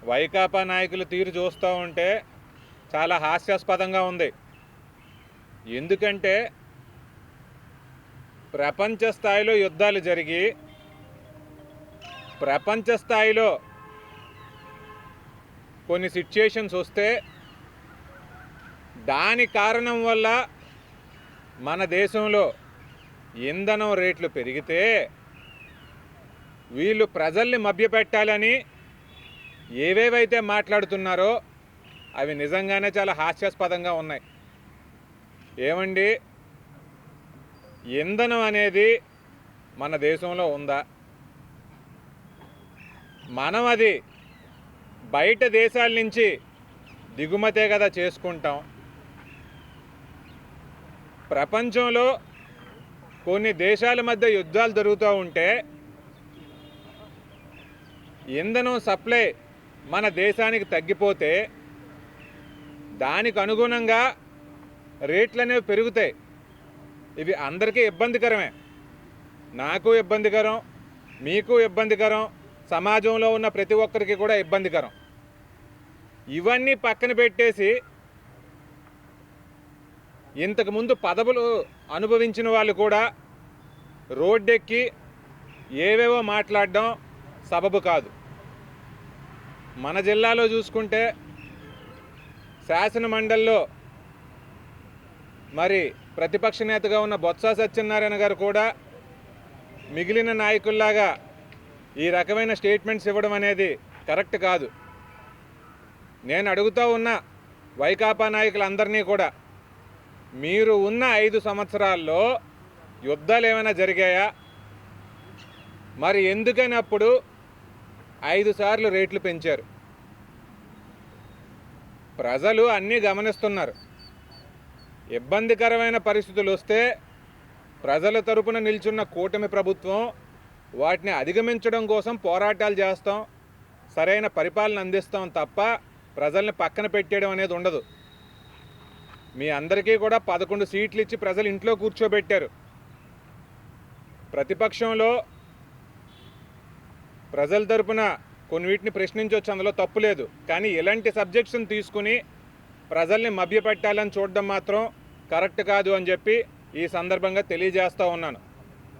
వైకాపా నాయకుల తీరు చూస్తూ ఉంటే చాలా హాస్యాస్పదంగా ఉంది. ఎందుకంటే ప్రపంచ స్థాయిలో యుద్ధాలు జరిగి ప్రపంచ స్థాయిలో కొన్ని సిచ్యుయేషన్స్ వస్తే దాని కారణం వల్ల మన దేశంలో ఇంధనం రేట్లు పెరిగితే వీళ్ళు ప్రజల్ని మభ్యపెట్టాలని ఏవేవైతే మాట్లాడుతున్నారో అవి నిజంగానే చాలా హాస్యాస్పదంగా ఉన్నాయి. ఏమండి, ఇంధనం అనేది మన దేశంలో ఉందా? మనం అది బయట దేశాల నుంచి దిగుమతే కదా చేసుకుంటాం. ప్రపంచంలో కొన్ని దేశాల మధ్య యుద్ధాలు జరుగుతూ ఉంటే ఇంధనం సప్లై మన దేశానికి తగ్గిపోతే దానికి అనుగుణంగా రేట్లు అనేవి పెరుగుతాయి. ఇవి అందరికీ ఇబ్బందికరమే. నాకు ఇబ్బందికరం, మీకు ఇబ్బందికరం, సమాజంలో ఉన్న ప్రతి ఒక్కరికి కూడా ఇబ్బందికరం. ఇవన్నీ పక్కన పెట్టేసి ఇంతకుముందు పదవులు అనుభవించిన వాళ్ళు కూడా రోడ్డెక్కి ఏవేవో మాట్లాడడం సబబు కాదు. మన జిల్లాలో చూసుకుంటే శాసన మండలిలో మరి ప్రతిపక్ష నేతగా ఉన్న బొత్స సత్యనారాయణ గారు కూడా మిగిలిన నాయకుల్లాగా ఈ రకమైన స్టేట్మెంట్స్ ఇవ్వడం అనేది కరెక్ట్ కాదు. నేను అడుగుతూ ఉన్న వైకాపా నాయకులందరినీ కూడా, మీరు ఉన్న 5 సంవత్సరాల్లో యుద్ధాలు ఏమైనా జరిగాయా? మరి ఎందుకని అప్పుడు 5 సార్లు రేట్లు పెంచారు? ప్రజలు అన్నీ గమనిస్తున్నారు. ఇబ్బందికరమైన పరిస్థితులు వస్తే ప్రజల తరపున నిల్చున్న కూటమి ప్రభుత్వం వాటిని అధిగమించడం కోసం పోరాటాలు చేస్తాం, సరైన పరిపాలన అందిస్తాం తప్ప ప్రజల్ని పక్కన పెట్టేయడం అనేది ఉండదు. మీ అందరికీ కూడా 11 సీట్లు ఇచ్చి ప్రజలు ఇంట్లో కూర్చోబెట్టారు. ప్రతిపక్షంలో ప్రజల తరపున కొన్ని వీటిని ప్రశ్నించవచ్చు, అందులో తప్పు లేదు. కానీ ఇలాంటి సబ్జెక్ట్స్ని తీసుకుని ప్రజల్ని మభ్యపెట్టాలని చూడడం మాత్రం కరెక్ట్ కాదు అని చెప్పి ఈ సందర్భంగా తెలియజేస్తూ ఉన్నాను.